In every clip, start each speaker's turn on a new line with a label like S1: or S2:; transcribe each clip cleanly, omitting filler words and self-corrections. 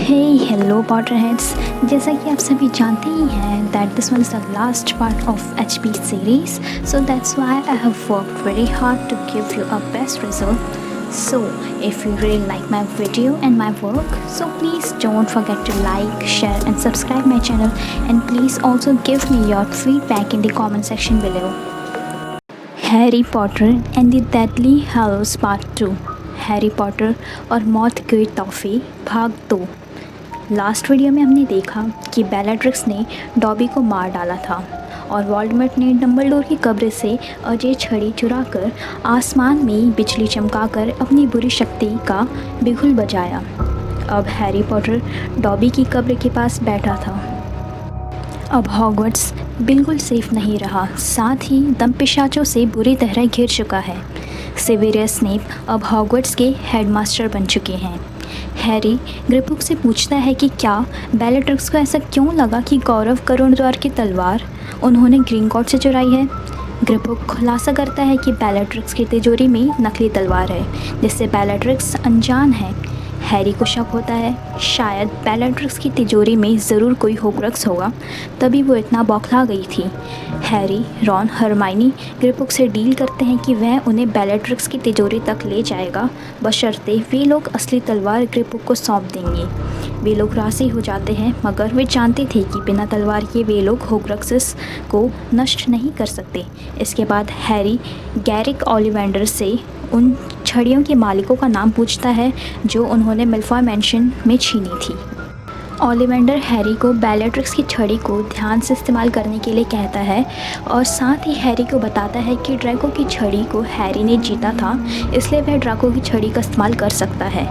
S1: Hello पॉटरहेड्स। जैसा कि आप सभी जानते ही हैं that this one is the last part of HP series, so that's why I have worked very hard to give you a best result. So if you really like my video and my work, so please don't forget to like, share and subscribe my channel, and please also give me your feedback in the comment section below. Harry Potter and the Deadly Hallows part 2, Harry Potter और मौत की तोहफे भाग 2। Last video में हमने देखा कि बेllatrix ने डॉबी को मार डाला था और वोल्डेमॉर्ट ने डंबलडोर की कब्र से अजय छड़ी चुराकर आसमान में बिजली चमकाकर अपनी बुरी शक्ति का बिगुल बजाया। अब हैरी पॉटर डॉबी की कब्र के पास बैठा था। अब हॉगवर्ट्स बिल्कुल सेफ नहीं रहा, साथ ही दमपिशाचों से बुरी तरह घिर चुका है। सेवेरियस स्नेप अब हॉगवर्ट्स के हेडमास्टर बन चुके हैं। हैरी ग्रिपुक से पूछता है कि क्या बेllatrix को ऐसा क्यों लगा कि गौरव करुणद्वार की तलवार उन्होंने ग्रीनकॉर्ट से चुराई है। ग्रिपुक खुलासा करता है कि बेllatrix की तिजोरी में नकली तलवार है, जिससे बेllatrix अनजान है। हैरी को शक होता है शायद बेllatrix की तिजोरी में ज़रूर कोई होक्रक्स होगा, तभी वो इतना बौखला गई थी। हैरी, रॉन, हरमाइनी ग्रिपुक से डील करते हैं कि वह उन्हें बेllatrix की तिजोरी तक ले जाएगा, बशर्ते वे लोग असली तलवार ग्रिपुक को सौंप देंगे। वे लोग राज़ी हो जाते हैं, मगर वे जानते थे कि बिना तलवार के वे लोग होक्रक्सेस को नष्ट नहीं कर सकते। इसके बाद हैरी गैरिक ओलिवेंडर से उन छड़ियों के मालिकों का नाम पूछता है जो उन्होंने मिल्फॉय मैंशन में छीनी थी। ओलिवेंडर हैरी को बेllatrix की छड़ी को ध्यान से इस्तेमाल करने के लिए कहता है और साथ ही हैरी को बताता है कि ड्रैको की छड़ी को हैरी ने जीता था, इसलिए वह ड्रैको की छड़ी का इस्तेमाल कर सकता है।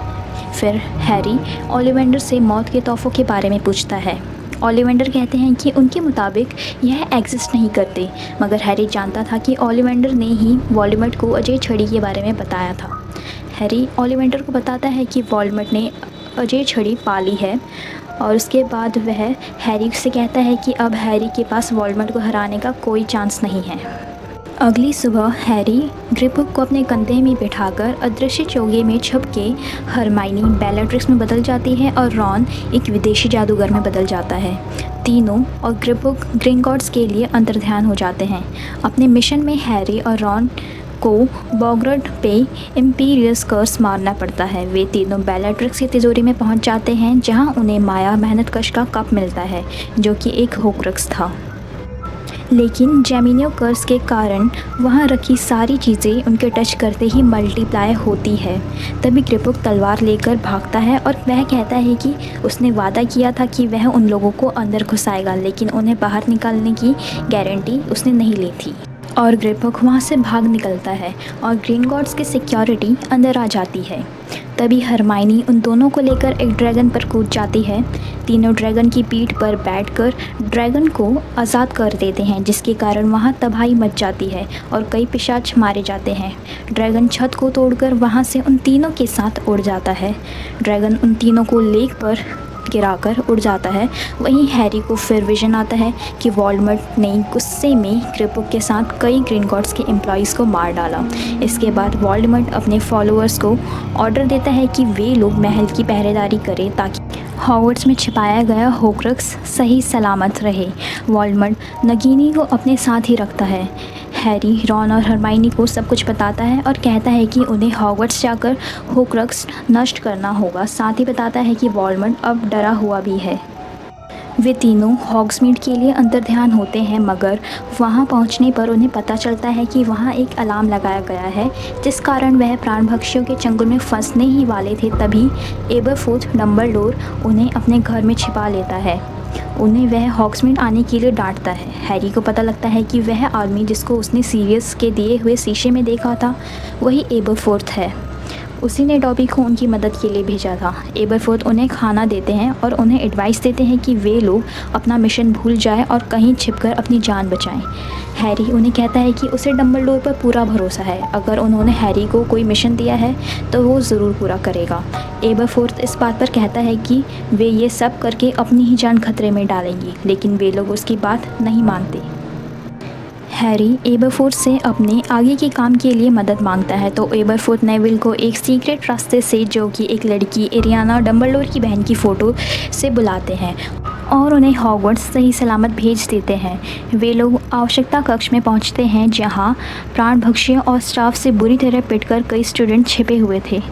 S1: फिर हैरी ओलिवेंडर से मौत के तोहफों के बारे में पूछता है। ओलिवेंडर कहते हैं कि उनके मुताबिक यह एग्जिस्ट नहीं करते, मगर हैरी जानता था कि ओलिवेंडर ने ही वोल्डेमॉर्ट को अजय छड़ी के बारे में बताया था। हैरी ओलिवेंडर को बताता है कि वोल्डेमॉर्ट ने अजय छड़ी पाली है और उसके बाद वह हैरी से कहता है कि अब हैरी के पास वोल्डेमॉर्ट को हराने का कोई चांस नहीं है। अगली सुबह हैरी ग्रिपुक को अपने कंधे में बिठाकर अदृश्य चोगे में छुप के हरमाइनी बेllatrix में बदल जाती है और रॉन एक विदेशी जादूगर में बदल जाता है। तीनों और ग्रिपुक ग्रीनकॉर्ट्स के लिए अंतर्ध्यान हो जाते हैं। अपने मिशन में हैरी और रॉन को बॉगरट पे इम्पीरियस कर्स मारना पड़ता है। वे तीनों बेllatrix की तिजोरी में पहुंच जाते हैं, जहां उन्हें माया मेहनतकश का कप मिलता है, जो कि एक होक्रक्स था। लेकिन जेमिनियो कर्स के कारण वहाँ रखी सारी चीज़ें उनके टच करते ही मल्टीप्लाई होती है। तभी ग्रिपुक तलवार लेकर भागता है और वह कहता है कि उसने वादा किया था कि वह उन लोगों को अंदर घुसाएगा, लेकिन उन्हें बाहर निकालने की गारंटी उसने नहीं ली थी। और ग्रिपुक वहाँ से भाग निकलता है और ग्रीनकॉर्ट्स की सिक्योरिटी अंदर आ जाती है। तभी हरमाइनी उन दोनों को लेकर एक ड्रैगन पर कूद जाती है। तीनों ड्रैगन की पीठ पर बैठकर ड्रैगन को आज़ाद कर देते हैं, जिसके कारण वहाँ तबाही मच जाती है और कई पिशाच मारे जाते हैं। ड्रैगन छत को तोड़कर वहाँ से उन तीनों के साथ उड़ जाता है। ड्रैगन उन तीनों को लेक पर गिराकर उड़ जाता है। वहीं हैरी को फिर विजन आता है कि वोल्डेमॉर्ट ने गुस्से में ग्रिपुक के साथ कई ग्रीनकॉर्ट्स के एम्प्लॉयज़ को मार डाला। इसके बाद वोल्डेमॉर्ट अपने फॉलोअर्स को ऑर्डर देता है कि वे लोग महल की पहरेदारी करें ताकि हॉगवर्ट्स में छिपाया गया होक्रक्स सही सलामत रहे। वोल्डेमॉर्ट नगीनी को अपने साथ ही रखता है। हैरी, रॉन और हरमाइनी को सब कुछ बताता है और कहता है कि उन्हें हॉगवर्ट्स जाकर होक्रक्स नष्ट करना होगा। साथ ही बताता है कि वोल्डेमॉर्ट अब डरा हुआ भी है। वे तीनों हॉग्समीड के लिए अंतर्ध्यान होते हैं, मगर वहां पहुंचने पर उन्हें पता चलता है कि वहां एक अलार्म लगाया गया है, जिस कारण वह प्राणभक्षियों के चंगुल में फंसने ही वाले थे। तभी एबरफोर्थ डंबलडोर उन्हें अपने घर में छिपा लेता है। उन्हें वह हॉग्समीड आने के लिए डांटता है। हैरी को पता लगता है कि वह आदमी जिसको उसने सीरियस के दिए हुए शीशे में देखा था वही एबरफोर्थ है। उसी ने डॉबी को उनकी मदद के लिए भेजा था। एबरफोर्थ उन्हें खाना देते हैं और उन्हें एडवाइस देते हैं कि वे लोग अपना मिशन भूल जाएं और कहीं छिपकर अपनी जान बचाएं। हैरी उन्हें कहता है कि उसे डंबलडोर पर पूरा भरोसा है। अगर उन्होंने हैरी को कोई मिशन दिया है तो वो ज़रूर पूरा करेगा। एबरफोर्थ इस बात पर कहता है कि वे ये सब करके अपनी ही जान खतरे में डालेंगे, लेकिन वे लोग उसकी बात नहीं मानते। हैरी एबरफोर्थ से अपने आगे के काम के लिए मदद मांगता है तो एबरफोर्थ नेविल को एक सीक्रेट रास्ते से, जो कि एक लड़की एरियाना डम्बलडोर की बहन की फ़ोटो से बुलाते हैं और उन्हें हॉगवर्ट्स सही सलामत भेज देते हैं। वे लोग आवश्यकता कक्ष में पहुंचते हैं जहां प्राणभक्षियों और स्टाफ से बुरी तरह पिटकर कई स्टूडेंट छिपे हुए थे।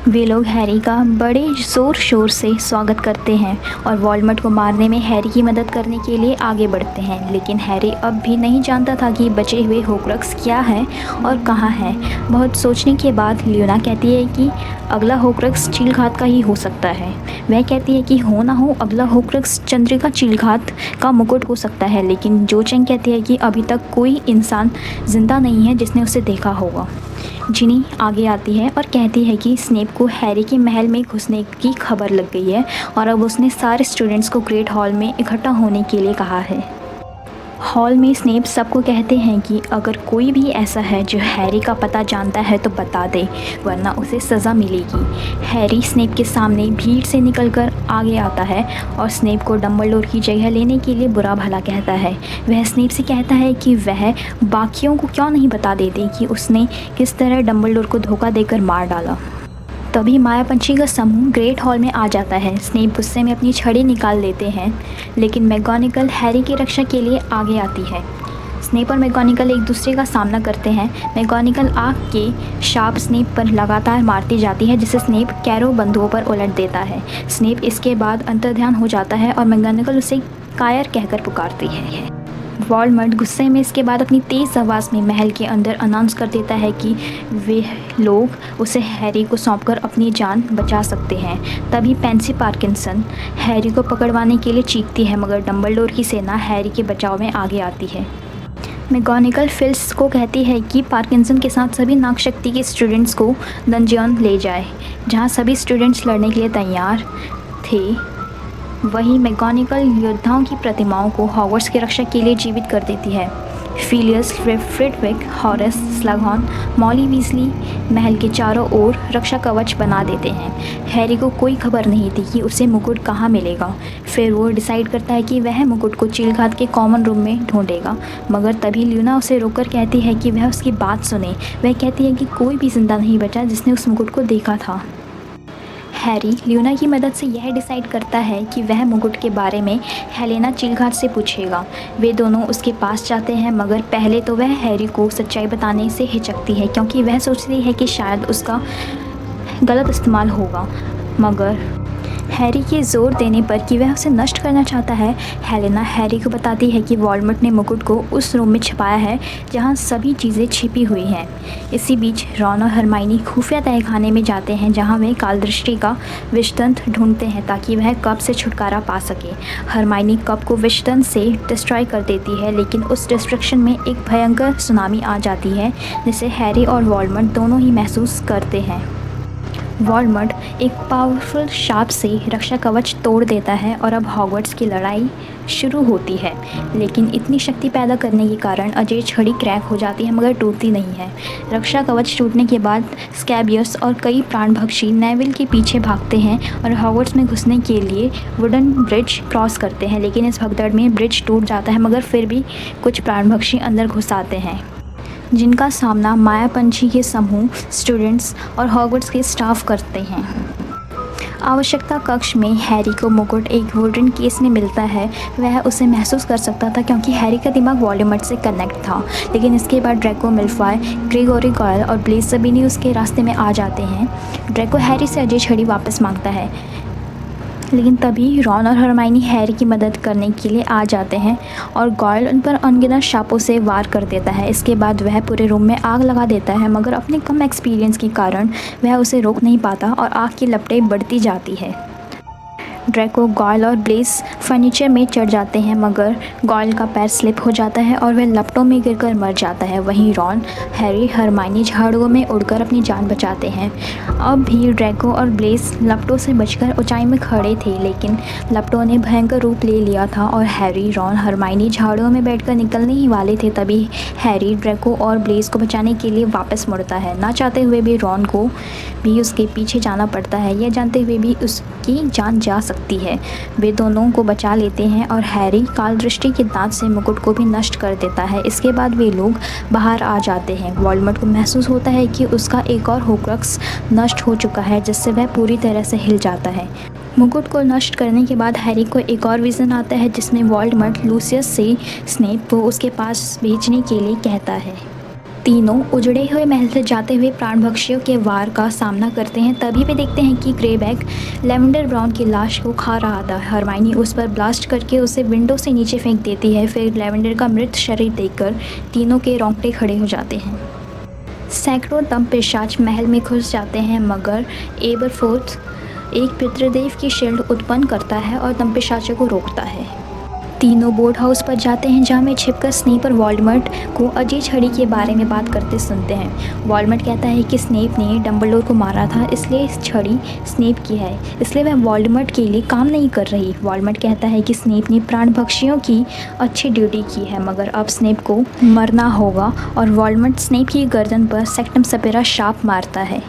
S1: वे लोग हैरी का बड़े ज़ोर शोर से स्वागत करते हैं और वोल्डेमॉर्ट को मारने में हैरी की मदद करने के लिए आगे बढ़ते हैं, लेकिन हैरी अब भी नहीं जानता था कि बचे हुए होक्रक्स क्या है और कहाँ है। बहुत सोचने के बाद ल्यूना कहती है कि अगला होक्रक्स चीलघात का ही हो सकता है। वह कहती है कि हो ना हो अगला होक्रक्स चंद्रिका चीलघात का मुकुट हो सकता है, लेकिन जो चेंग कहती है कि अभी तक कोई इंसान जिंदा नहीं है जिसने उसे देखा होगा। जिनी आगे आती है और कहती है कि स्नेप को हैरी के महल में घुसने की खबर लग गई है और अब उसने सारे स्टूडेंट्स को ग्रेट हॉल में इकट्ठा होने के लिए कहा है। हॉल में स्नेप सबको कहते हैं कि अगर कोई भी ऐसा है जो हैरी का पता जानता है तो बता दे, वरना उसे सज़ा मिलेगी। हैरी स्नेप के सामने भीड़ से निकलकर आगे आता है और स्नेप को डम्बलडोर की जगह लेने के लिए बुरा भला कहता है। वह स्नेप से कहता है कि वह बाकियों को क्यों नहीं बता देते कि उसने किस तरह डम्बलडोर को धोखा देकर मार डाला। तभी मायापंछी का समूह ग्रेट हॉल में आ जाता है। स्नेप गुस्से में अपनी छड़ी निकाल लेते हैं, लेकिन मैगोनिकल हैरी की रक्षा के लिए आगे आती है। स्नेप और मैगोनिकल एक दूसरे का सामना करते हैं। मैगोनिकल आग के शार्प स्नेप पर लगातार मारती जाती है, जिसे स्नेप कैरो बंधुओं पर उलट देता है। स्नेप इसके बाद अंतर्ध्यान हो जाता है और मैगोनिकल उसे कायर कहकर पुकारती है। वोल्डेमॉर्ट गुस्से में इसके बाद अपनी तेज़ आवाज़ में महल के अंदर अनाउंस कर देता है कि वे लोग उसे हैरी को सौंपकर अपनी जान बचा सकते हैं। तभी पेंसी पार्किंसन हैरी को पकड़वाने के लिए चीखती है, मगर डम्बलडोर की सेना हैरी के बचाव में आगे आती है। मैगोनिकल फिल्स को कहती है कि पार्किंसन के साथ सभी नागशक्ति के स्टूडेंट्स को डंजियन ले जाए, जहाँ सभी स्टूडेंट्स लड़ने के लिए तैयार थे। वहीं मैगोनिकल योद्धाओं की प्रतिमाओं को हॉगवर्ट्स की रक्षा के लिए जीवित कर देती है। Phileas, फ्रिडविक, Horace, Slughorn, Molly Weasley महल के चारों ओर रक्षा कवच बना देते हैं। हैरी को कोई खबर नहीं थी कि उसे मुकुट कहाँ मिलेगा। फिर वो डिसाइड करता है कि वह मुकुट को चीलघात के कॉमन रूम में ढूंढेगा, मगर तभी ल्यूना उसे रोककर कहती है कि वह उसकी बात सुने। वह कहती है कि कोई भी जिंदा नहीं बचा जिसने उस मुकुट को देखा था। हैरी ल्यूना की मदद से यह डिसाइड करता है कि वह मुकुट के बारे में हेलेना चीलघात से पूछेगा। वे दोनों उसके पास जाते हैं, मगर पहले तो वह हैरी को सच्चाई बताने से हिचकती है, क्योंकि वह सोचती है कि शायद उसका गलत इस्तेमाल होगा। मगर हैरी के ज़ोर देने पर कि वह उसे नष्ट करना चाहता है, हेलेना हैरी को बताती है कि वोल्डेमॉर्ट ने मुकुट को उस रूम में छिपाया है जहां सभी चीज़ें छिपी हुई हैं। इसी बीच रॉन और हरमाइनी खुफिया तहखाने में जाते हैं, जहां वे कालदृष्टि का विषतंत्र ढूंढते हैं ताकि वह कप से छुटकारा पा सके। हरमाइनी कप को विषतंत्र से डिस्ट्रॉय कर देती है, लेकिन उस डिस्ट्रक्शन में एक भयंकर सुनामी आ जाती है, जिसे हैरी और वोल्डेमॉर्ट दोनों ही महसूस करते हैं। वोल्डेमॉर्ट एक पावरफुल शार्प से रक्षा कवच तोड़ देता है और अब हॉगवर्ट्स की लड़ाई शुरू होती है, लेकिन इतनी शक्ति पैदा करने के कारण अजय छड़ी क्रैक हो जाती है, मगर टूटती नहीं है। रक्षा कवच टूटने के बाद स्कैबियस और कई प्राणभक्षी नेविल के पीछे भागते हैं और हॉगवर्ट्स में घुसने के लिए वुडन ब्रिज क्रॉस करते हैं, लेकिन इस भगदड़ में ब्रिज टूट जाता है, मगर फिर भी कुछ प्राणभक्षी अंदर घुस आते हैं, जिनका सामना मायापंछी के समूह, स्टूडेंट्स और हॉगवर्ट्स के स्टाफ करते हैं। आवश्यकता कक्ष में हैरी को मुकुट एक वुडन केस में मिलता है। वह उसे महसूस कर सकता था क्योंकि हैरी का दिमाग वोल्डेमॉर्ट से कनेक्ट था, लेकिन इसके बाद ड्रैको मैलफॉय, ग्रेगोरी गॉयल और ब्लेज सभी उसके रास्ते में आ जाते हैं। ड्रैको हैरी से अजय छड़ी वापस मांगता है, लेकिन तभी रॉन और हरमाइनी हैरी की मदद करने के लिए आ जाते हैं और गॉयल उन पर अनगिनत शापों से वार कर देता है। इसके बाद वह पूरे रूम में आग लगा देता है, मगर अपने कम एक्सपीरियंस के कारण वह उसे रोक नहीं पाता और आग की लपटें बढ़ती जाती है। ड्रैको, गॉयल और ब्लेज फर्नीचर में चढ़ जाते हैं, मगर गॉयल का पैर स्लिप हो जाता है और वह लपटों में गिरकर मर जाता है। वहीं रॉन, हैरी, हरमाइनी झाड़ुओं में उड़कर अपनी जान बचाते हैं। अब भी ड्रैको और ब्लेज लपटों से बचकर ऊंचाई में खड़े थे, लेकिन लपटों ने भयंकर रूप ले लिया था और हैरी, रॉन, हरमाइनी झाड़ुओं में बैठकर निकलने ही वाले थे। तभी हैरी ड्रैको और ब्लेज को बचाने के लिए वापस मुड़ता है। ना चाहते हुए भी रॉन को भी उसके पीछे जाना पड़ता है, यह जानते हुए भी उसकी जान जा सकती सकती है। वे दोनों को बचा लेते हैं और हैरी काल दृष्टि के दांत से मुकुट को भी नष्ट कर देता है। इसके बाद वे लोग बाहर आ जाते हैं। वोल्डेमॉर्ट को महसूस होता है कि उसका एक और होक्रक्स नष्ट हो चुका है, जिससे वह पूरी तरह से हिल जाता है। मुकुट को नष्ट करने के बाद हैरी को एक और विज़न आता है, जिसमें वोल्डेमॉर्ट लूसियस से स्नेप को उसके पास भेजने के लिए कहता है। तीनों उजड़े हुए महल से जाते हुए प्राणभक्षियों के वार का सामना करते हैं। तभी वे देखते हैं कि ग्रेबैग लेवेंडर ब्राउन की लाश को खा रहा था। हरमाइनी उस पर ब्लास्ट करके उसे विंडो से नीचे फेंक देती है। फिर लेवेंडर का मृत शरीर देखकर तीनों के रोंगटे खड़े हो जाते हैं। सैकड़ों दम पिशाच महल में घुस जाते हैं, मगर एबरफोर्थ एक पितृदेव की शील्ड उत्पन्न करता है और दम पिशाचों को रोकता है। तीनों बोर्ड हाउस पर जाते हैं, जहाँ में छिपकर स्नेप और वोल्डेमॉर्ट को अजय छड़ी के बारे में बात करते सुनते हैं। वोल्डेमॉर्ट कहता है कि स्नेप ने डंबलडोर को मारा था, इसलिए इस छड़ी स्नेप की है, इसलिए वह वोल्डेमॉर्ट के लिए काम नहीं कर रही। वोल्डेमॉर्ट कहता है कि स्नेप ने प्राणभक्षियों की अच्छी ड्यूटी की है, मगर अब स्नेप को मरना होगा, और वोल्डेमॉर्ट स्नेप की गर्दन पर सेक्टम सपेरा शाप मारता है।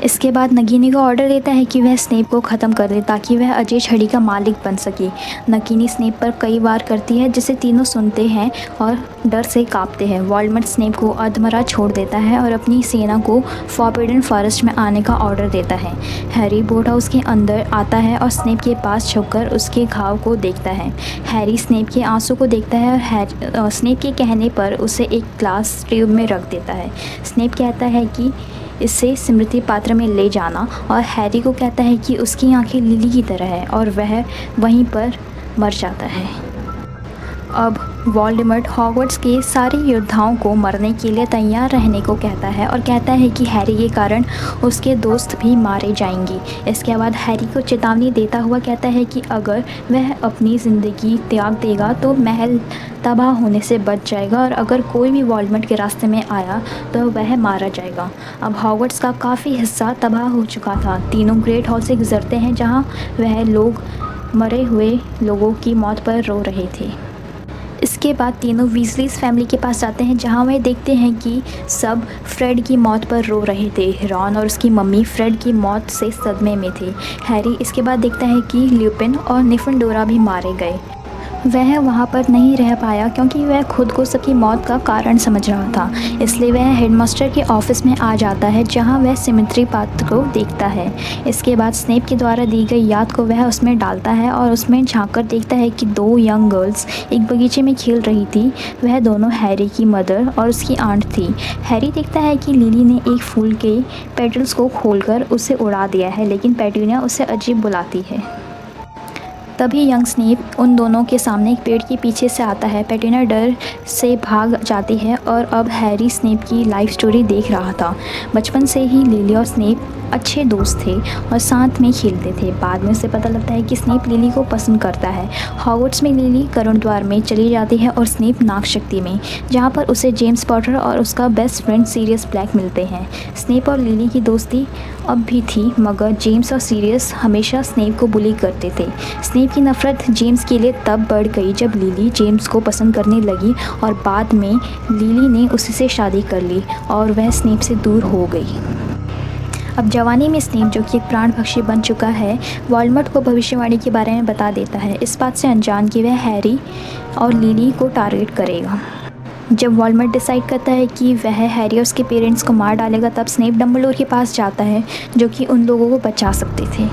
S1: इसके बाद नगीनी को ऑर्डर देता है कि वह स्नेप को ख़त्म कर दे ताकि वह अजय छड़ी का मालिक बन सके। नगीनी स्नेप पर कई वार करती है, जिसे तीनों सुनते हैं और डर से कांपते हैं। वोल्डेमॉर्ट स्नेप को अधमरा छोड़ देता है और अपनी सेना को फॉरबिडन फॉरेस्ट में आने का ऑर्डर देता है। हैरी बोर्ड हाउस के अंदर आता है और स्नेप के पास झुककर उसके घाव को देखता है। हैरी स्नेप के आंसू को देखता है और स्नेप के कहने पर उसे एक ग्लास ट्यूब में रख देता है। स्नेप कहता है कि इसे स्मृति पात्र में ले जाना, और हैरी को कहता है कि उसकी आंखें लिली की तरह है, और वह वहीं पर मर जाता है। अब वोल्डेमॉर्ट हॉगवर्ट्स के सारे योद्धाओं को मरने के लिए तैयार रहने को कहता है और कहता है कि हैरी के कारण उसके दोस्त भी मारे जाएंगे। इसके बाद हैरी को चेतावनी देता हुआ कहता है कि अगर वह अपनी ज़िंदगी त्याग देगा तो महल तबाह होने से बच जाएगा, और अगर कोई भी वोल्डेमॉर्ट के रास्ते में आया तो वह मारा जाएगा। अब हॉगवर्ट्स का काफ़ी हिस्सा तबाह हो चुका था। तीनों ग्रेट हॉल से गुजरते हैं, जहाँ वह लोग मरे हुए लोगों की मौत पर रो रहे थे। इसके बाद तीनों वीजलीज फैमिली के पास जाते हैं, जहां वे देखते हैं कि सब फ्रेड की मौत पर रो रहे थे। रॉन और उसकी मम्मी फ्रेड की मौत से सदमे में थे। हैरी इसके बाद देखता है कि ल्यूपिन और निफेंडोरा भी मारे गए। वह वहाँ पर नहीं रह पाया क्योंकि वह खुद को सबकी मौत का कारण समझ रहा था, इसलिए वह हेडमास्टर के ऑफिस में आ जाता है, जहाँ वह सिमेट्री पात्र को देखता है। इसके बाद स्नेप के द्वारा दी गई याद को वह उसमें डालता है और उसमें झांककर देखता है कि दो यंग गर्ल्स एक बगीचे में खेल रही थी। वह दोनों हैरी की मदर और उसकी आंट थी। हैरी देखता है कि लिली ने एक फूल के पेटल्स को खोलकर उसे उड़ा दिया है, लेकिन पेटूनिया उसे अजीब बुलाती है। तभी यंग स्नेप उन दोनों के सामने एक पेड़ के पीछे से आता है। पेटूनिया डर से भाग जाती है और अब हैरी स्नेप की लाइफ स्टोरी देख रहा था। बचपन से ही लिली और स्नेप अच्छे दोस्त थे और साथ में खेलते थे। बाद में उसे पता लगता है कि स्नेप लिली को पसंद करता है। हॉगवर्ट्स में लिली करुण द्वार में चली जाती है और स्नेप नागशक्ति में, जहाँ पर उसे जेम्स पॉटर और उसका बेस्ट फ्रेंड सीरियस ब्लैक मिलते हैं। स्नेप और लिली की दोस्ती अब भी थी, मगर जेम्स और सीरियस हमेशा स्नेप को बुली करते थे। स्नेप की नफरत जेम्स के लिए तब बढ़ गई जब लिली जेम्स को पसंद करने लगी और बाद में लिली ने उसी से शादी कर ली और वह स्नेप से दूर हो गई। अब जवानी में स्नेप, जो कि एक प्राणभक्षी बन चुका है, वोल्डेमॉर्ट को भविष्यवाणी के बारे में बता देता है, इस बात से अनजान कि वह हैरी और लिली को टारगेट करेगा। जब वोल्डेमॉर्ट डिसाइड करता है कि वह हैरी और उसके पेरेंट्स को मार डालेगा, तब स्नेप डंबलडोर के पास जाता है, जो कि उन लोगों को बचा सकते थे।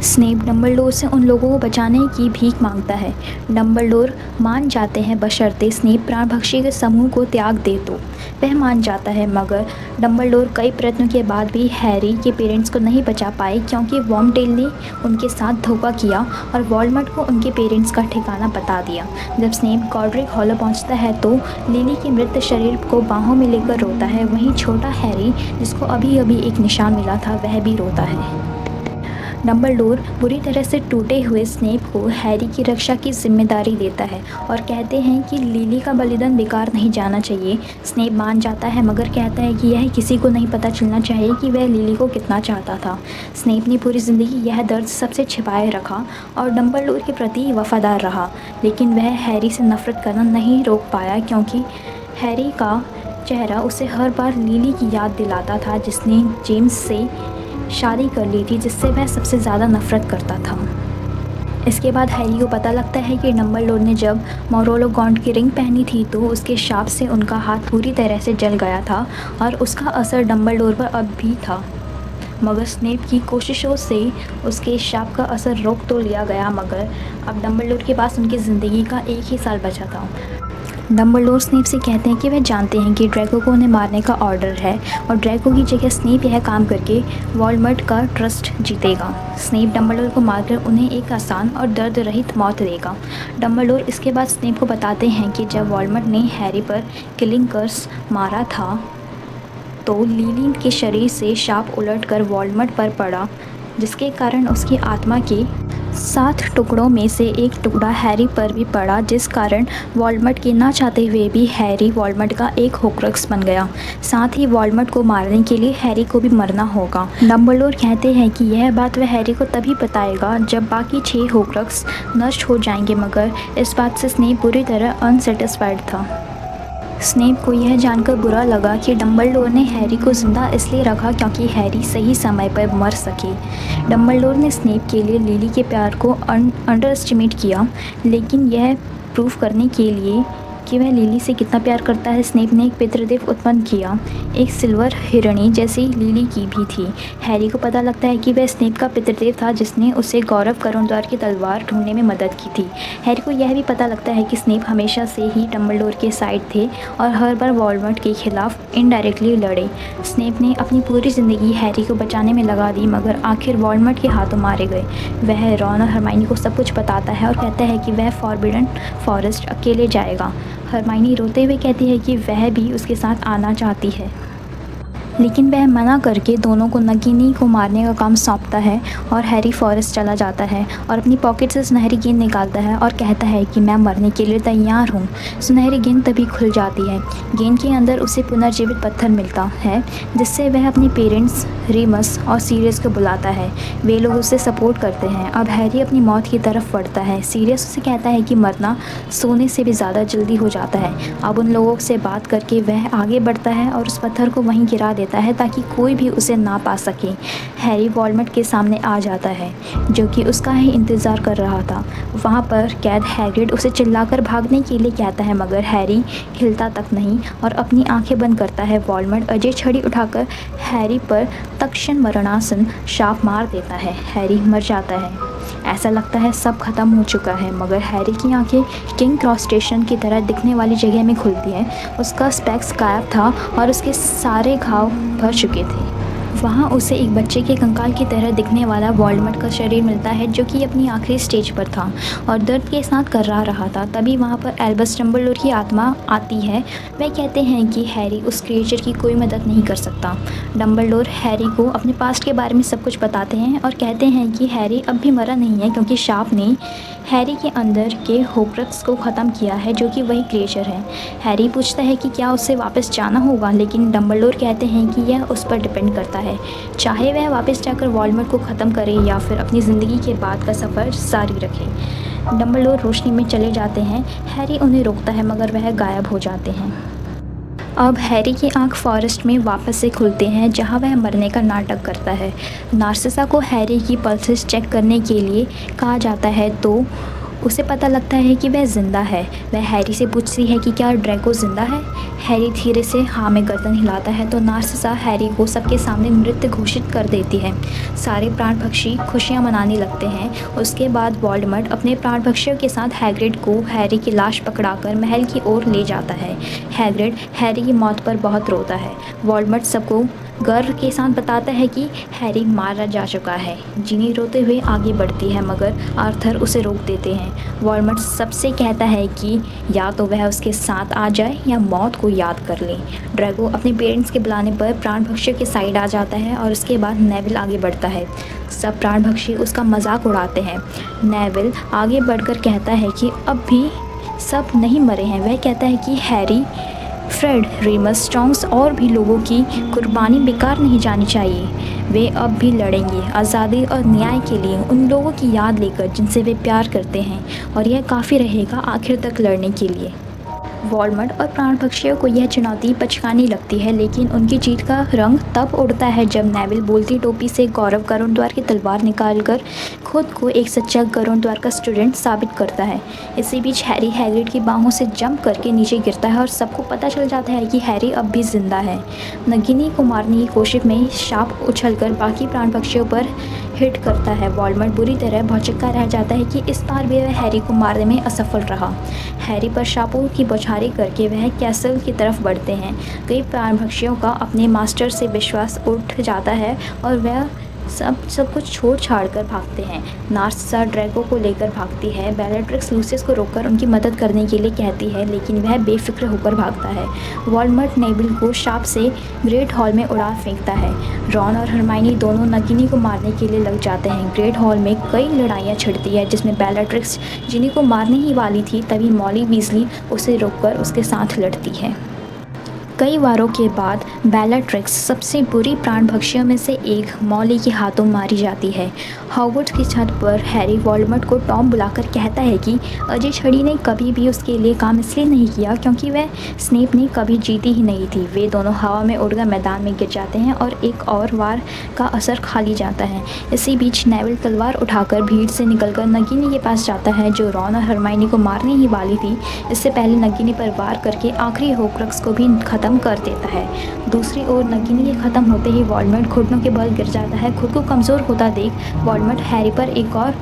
S1: स्नेप डंबलडोर से उन लोगों को बचाने की भीख मांगता है। डंबलडोर मान जाते हैं, बशर्ते स्नेप प्राणभक्षी के समूह को त्याग दे तो वह मान जाता है, मगर डंबलडोर कई प्रयत्नों के बाद भी हैरी के पेरेंट्स को नहीं बचा पाए, क्योंकि वॉर्मटेल ने उनके साथ धोखा किया और वोल्डेमॉर्ट को उनके पेरेंट्स का ठिकाना बता दिया। जब स्नेप गॉड्रिक हॉलो पहुंचता है तो लिली के मृत शरीर को बाहों में लेकर रोता है। वहीं छोटा हैरी, जिसको अभी अभी एक निशान मिला था, वह भी रोता है। डंबलडोर बुरी तरह से टूटे हुए स्नेप को हैरी की रक्षा की जिम्मेदारी देता है और कहते हैं कि लिली का बलिदान बेकार नहीं जाना चाहिए। स्नेप मान जाता है, मगर कहता है कि यह किसी को नहीं पता चलना चाहिए कि वह लिली को कितना चाहता था। स्नेप ने पूरी ज़िंदगी यह दर्द सबसे छिपाए रखा और डंबलडोर के प्रति वफादार रहा, लेकिन वह हैरी से नफरत करना नहीं रोक पाया, क्योंकि हैरी का चेहरा उसे हर बार लिली की याद दिलाता था, जिसने जेम्स से शादी कर ली थी, जिससे वह सबसे ज़्यादा नफरत करता था। इसके बाद हैरी को पता लगता है कि डंबलडोर ने जब मोरोलोगॉन्ट की रिंग पहनी थी तो उसके शाप से उनका हाथ पूरी तरह से जल गया था और उसका असर डंबलडोर पर अब भी था। मगर स्नेप की कोशिशों से उसके शाप का असर रोक तो लिया गया, मगर अब डंबलडोर के पास उनकी ज़िंदगी का 1 ही साल बचा था। डंबलडोर स्नेप से कहते हैं कि वह जानते हैं कि ड्रैको को उन्हें मारने का ऑर्डर है और ड्रैको की जगह स्नेप यह काम करके वोल्डेमॉर्ट का ट्रस्ट जीतेगा। स्नेप डंबलडोर को मारकर उन्हें एक आसान और दर्द रहित मौत देगा। डंबलडोर इसके बाद स्नेप को बताते हैं कि जब वोल्डेमॉर्ट ने हैरी पर किलिंग कर्स मारा था तो लिली के शरीर से शाप उलटकर वोल्डेमॉर्ट पर पड़ा, जिसके कारण उसकी आत्मा के 7 टुकड़ों में से एक टुकड़ा हैरी पर भी पड़ा, जिस कारण वोल्डेमॉर्ट के ना चाहते हुए भी हैरी वोल्डेमॉर्ट का एक होक्रुक्स बन गया। साथ ही वोल्डेमॉर्ट को मारने के लिए हैरी को भी मरना होगा। डंबलडोर कहते हैं कि यह बात वह हैरी को तभी बताएगा जब बाकी 6 होक्रुक्स नष्ट हो जाएंगे, मगर इस बात से स्नेप पूरी तरह अनसेटिस्फाइड था। स्नेप को यह जानकर बुरा लगा कि डंबलडोर ने हैरी को ज़िंदा इसलिए रखा क्योंकि हैरी सही समय पर मर सके। डंबलडोर ने स्नेप के लिए लिली के प्यार को अंडर एस्टिमेट किया, लेकिन यह प्रूव करने के लिए कि वह लिली से कितना प्यार करता है, स्नेप ने एक पितृदेव उत्पन्न किया। एक सिल्वर हिरणी जैसी लिली की भी थी। हैरी को पता लगता है कि वह स्नेप का पितृदेव था जिसने उसे गौरव करुणद्वार की तलवार ढूंढने में मदद की थी। हैरी को यह भी पता लगता है कि स्नेप हमेशा से ही डंबलडोर के साइड थे और हर बार वोल्डेमॉर्ट के खिलाफ इनडायरेक्टली लड़े। स्नेप ने अपनी पूरी ज़िंदगी हैरी को बचाने में लगा दी, मगर आखिर वोल्डेमॉर्ट के हाथों मारे गए। वह रॉन और हरमाइनी को सब कुछ बताता है और कहता है कि वह फॉरबिडन फॉरेस्ट अकेले जाएगा। हरमाइनी रोते हुए कहती है कि वह भी उसके साथ आना चाहती है, लेकिन वह मना करके दोनों को नगीनी को मारने का काम सौंपता है और हैरी फॉरेस्ट चला जाता है और अपनी पॉकेट से सुनहरी गेंद निकालता है और कहता है कि मैं मरने के लिए तैयार हूँ। सुनहरी गेंद तभी खुल जाती है। गेंद के अंदर उसे पुनर्जीवित पत्थर मिलता है, जिससे वह अपने पेरेंट्स रीमस और सीरियस को बुलाता है। वे लोग उसे सपोर्ट करते हैं। अब हैरी अपनी मौत की तरफ बढ़ता है। सीरियस उसे कहता है कि मरना सोने से भी ज़्यादा जल्दी हो जाता है। अब उन लोगों से बात करके वह आगे बढ़ता है और उस पत्थर को वहीं गिरा देता है ताकि कोई भी उसे ना पा सके। हैरी वोल्डेमॉर्ट के सामने आ जाता है, जो कि उसका ही इंतज़ार कर रहा था। वहाँ पर कैद हैग्रिड उसे चिल्लाकर भागने के लिए कहता है, मगर हैरी हिलता तक नहीं और अपनी आंखें बंद करता है। वोल्डेमॉर्ट अजय छड़ी उठाकर हैरी पर तक्षण मरणासन शाप मार देता है। हैरी मर जाता है। ऐसा लगता है सब खत्म हो चुका है, मगर हैरी की आंखें किंग क्रॉस स्टेशन की तरह दिखने वाली जगह में खुलती हैं। उसका स्पेक्स गायब था और उसके सारे घाव भर चुके थे। वहाँ उसे एक बच्चे के कंकाल की तरह दिखने वाला वोल्डेमॉर्ट का शरीर मिलता है, जो कि अपनी आखिरी स्टेज पर था और दर्द के साथ कर्रा रहा था। तभी वहाँ पर एल्बस डंबलडोर की आत्मा आती है। वे कहते हैं कि हैरी उस क्रिएचर की कोई मदद नहीं कर सकता। डंबलडोर हैरी को अपने पास्ट के बारे में सब कुछ बताते हैं और कहते हैं कि हैरी अब भी मरा नहीं है, क्योंकि शाप ने हैरी के अंदर के होक्रुक्स को ख़त्म किया है, जो कि वही क्रिएचर है। हैरी पूछता है कि क्या उसे वापस जाना होगा, लेकिन डंबलडोर कहते हैं कि यह उस पर डिपेंड करता है। चाहे वह वापस जाकर वोल्डेमॉर्ट को ख़त्म करे या फिर अपनी ज़िंदगी के बाद का सफ़र जारी रखे। डंबलडोर रोशनी में चले जाते हैं। हैरी उन्हें रोकता है, मगर वह गायब हो जाते हैं। अब हैरी की आंख फॉरेस्ट में वापस से खुलते हैं, जहां वह मरने का नाटक करता है। नार्सिसा को हैरी की पल्सेस चेक करने के लिए कहा जाता है, तो उसे पता लगता है कि वह ज़िंदा है। वह हैरी से पूछती है कि क्या ड्रैको ज़िंदा है। हैरी धीरे से हाँ में गर्दन हिलाता है, तो नार्सिसा हैरी को सबके सामने मृत घोषित कर देती है। सारे प्राण पक्षी खुशियाँ मनाने लगते हैं। उसके बाद वोल्डेमॉर्ट अपने प्राण पक्षियों के साथ हैग्रिड को हैरी की लाश पकड़ाकर महल की ओर ले जाता है। हैग्रिड हैरी की मौत पर बहुत रोता है। वोल्डेमॉर्ट सबको गर्व के साथ बताता है कि हैरी मारा जा चुका है। जिनी रोते हुए आगे बढ़ती है, मगर आर्थर उसे रोक देते हैं। वोल्डेमॉर्ट सबसे कहता है कि या तो वह उसके साथ आ जाए या मौत को याद कर ले। ड्रैगो अपने पेरेंट्स के बुलाने पर प्राण भक्षी के साइड आ जाता है और उसके बाद नेविल आगे बढ़ता है। सब प्राण भक्षी उसका मजाक उड़ाते हैं। नेविल आगे बढ़कर कहता है कि अब भी सब नहीं मरे हैं। वह कहता है कि हैरी, फ्रेड, रीमस, स्ट्रॉन्ग्स और भी लोगों की कुर्बानी बेकार नहीं जानी चाहिए। वे अब भी लड़ेंगे आज़ादी और न्याय के लिए, उन लोगों की याद लेकर जिनसे वे प्यार करते हैं, और यह काफ़ी रहेगा आखिर तक लड़ने के लिए। वॉल्मट और प्राण पक्षियों को यह चुनौती बचकानी लगती है, लेकिन उनकी जीत का रंग तब उड़ता है जब नेविल बोलती टोपी से गौरव गरुड़द्वार की तलवार निकालकर खुद को एक सच्चा गरुड़द्वार का स्टूडेंट साबित करता है। इसी बीच हैरी हैग्रिड की बाहों से जंप करके नीचे गिरता है और सबको पता चल जाता है कि हैरी अब भी जिंदा है। नगिनी को मारने की कोशिश में शाप उछलकर बाकी प्राण पक्षियों पर हिट करता है। वॉल्मट बुरी तरह भौचक्का रह जाता है कि इस बार भी वह हैरी को मारने में असफल रहा। हैरी पर शापों की बौछारें करके वह कैसल की तरफ बढ़ते हैं। कई प्राण पक्षियों का अपने मास्टर से विश्वास उठ जाता है और वह सब कुछ छोड़ छाड़ कर भागते हैं। नार्सिसा ड्रैको को लेकर भागती है। बेllatrix लूसियस को रोककर उनकी मदद करने के लिए कहती है, लेकिन वह बेफिक्र होकर भागता है। वॉल्मट नेविल को शाप से ग्रेट हॉल में उड़ा फेंकता है। रॉन और हरमाइनी दोनों नगिनी को मारने के लिए लग जाते हैं। ग्रेट हॉल में कई लड़ाइयाँ छिड़ती है, जिसमें बेllatrix जिनी को मारने ही वाली थी, तभी मॉली वीजली उसे रोककर उसके साथ लड़ती है। कई वारों के बाद बेllatrix सबसे बुरी प्राण पक्षियों में से एक मॉली के हाथों मारी जाती है। हॉगवर्ट्स की छत पर हैरी वॉल्डेमॉर्ट को टॉम बुलाकर कहता है कि अजय छड़ी ने कभी भी उसके लिए काम इसलिए नहीं किया क्योंकि वह स्नेप ने कभी जीती ही नहीं थी। वे दोनों हवा में उड़कर मैदान में गिर जाते हैं और एक और वार का असर खाली जाता है। इसी बीच नेविल तलवार उठाकर भीड़ से निकलकर नगीनी के पास जाता है, जो रॉन और हरमाइनी को मारने ही वाली थी। इससे पहले नगीनी पर वार करके आखिरी होक्रक्स को भी खत्म कर देता है। दूसरी ओर नगीनी के खत्म होते ही वॉल्डेमॉर्ट घुटनों के बल गिर जाता है। खुद को कमज़ोर होता देख वॉल्डेमॉर्ट हैरी पर एक और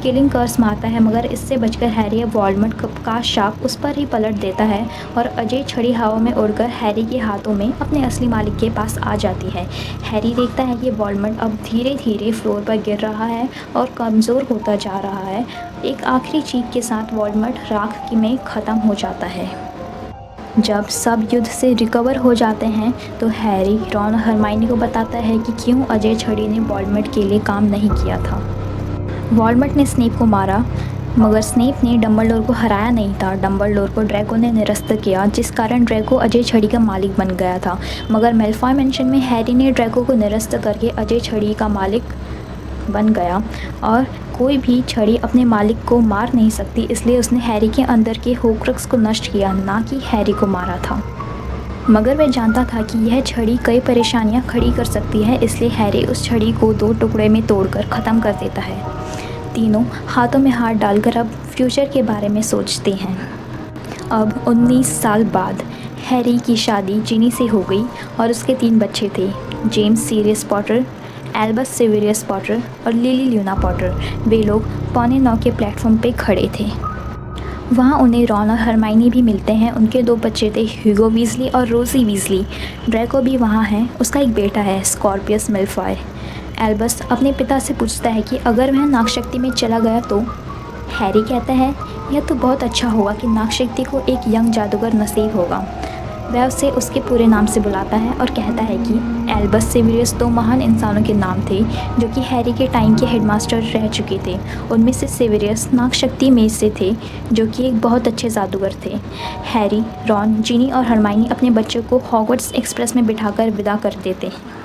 S1: किलिंग कर्स मारता है, मगर इससे बचकर हैरी अब वॉल्डेमॉर्ट का शाप उस पर ही पलट देता है और अजय छड़ी हवा में उड़कर हैरी के हाथों में अपने असली मालिक के पास आ जाती है। हैरी देखता है कि वॉल्डेमॉर्ट अब धीरे धीरे फ्लोर पर गिर रहा है और कमज़ोर होता जा रहा है। एक आखिरी चीख के साथ वॉल्डेमॉर्ट राख में ख़त्म हो जाता है। जब सब युद्ध से रिकवर हो जाते हैं तो हैरी रॉन और हरमाइनी को बताता है कि क्यों अजय छड़ी ने वॉल्डेमॉर्ट के लिए काम नहीं किया था। वॉल्डेमॉर्ट ने स्नेप को मारा, मगर स्नेप ने डंबलडोर को हराया नहीं था। डंबलडोर को ड्रैको ने निरस्त किया, जिस कारण ड्रैको अजय छड़ी का मालिक बन गया था। मगर मेलफॉय मैंशन में हैरी ने ड्रैको को निरस्त करके अजय छड़ी का मालिक बन गया और कोई भी छड़ी अपने मालिक को मार नहीं सकती, इसलिए उसने हैरी के अंदर के होक्रक्स को नष्ट किया, ना कि हैरी को मारा था। मगर वह जानता था कि यह छड़ी कई परेशानियां खड़ी कर सकती है, इसलिए हैरी उस छड़ी को 2 टुकड़े में तोड़कर ख़त्म कर देता है। तीनों हाथों में हाथ डालकर अब फ्यूचर के बारे में सोचते हैं। अब 19 साल बाद हैरी की शादी जिनी से हो गई और उसके 3 बच्चे थे, James Sirius Potter, Albus Severus Potter और लिली ल्यूना पॉटर। वे लोग 8:45 के प्लेटफॉर्म पे खड़े थे। वहाँ उन्हें रॉन और हरमाइनी भी मिलते हैं। उनके 2 बच्चे थे, ह्यूगो वीजली और रोजी वीजली। ड्रैको भी वहाँ है, उसका एक बेटा है, स्कॉर्पियस मेलफॉय। एल्बस अपने पिता से पूछता है कि अगर वह नागशक्ति में चला गया तो। हैरी कहता है यह तो बहुत अच्छा होगा कि नागशक्ति को एक यंग जादूगर नसीब होगा। वह उसे उसके पूरे नाम से बुलाता है और कहता है कि एल्बस सेवेरियस 2 महान इंसानों के नाम थे जो कि हैरी के टाइम के हेडमास्टर रह चुके थे। उनमें से सेवेरियस नागशक्ति में से थे, जो कि एक बहुत अच्छे जादूगर थे। हैरी, रॉन, जिनी और हरमाइनी अपने बच्चों को हॉगवर्ट्स एक्सप्रेस में बिठाकर विदा कर देते हैं।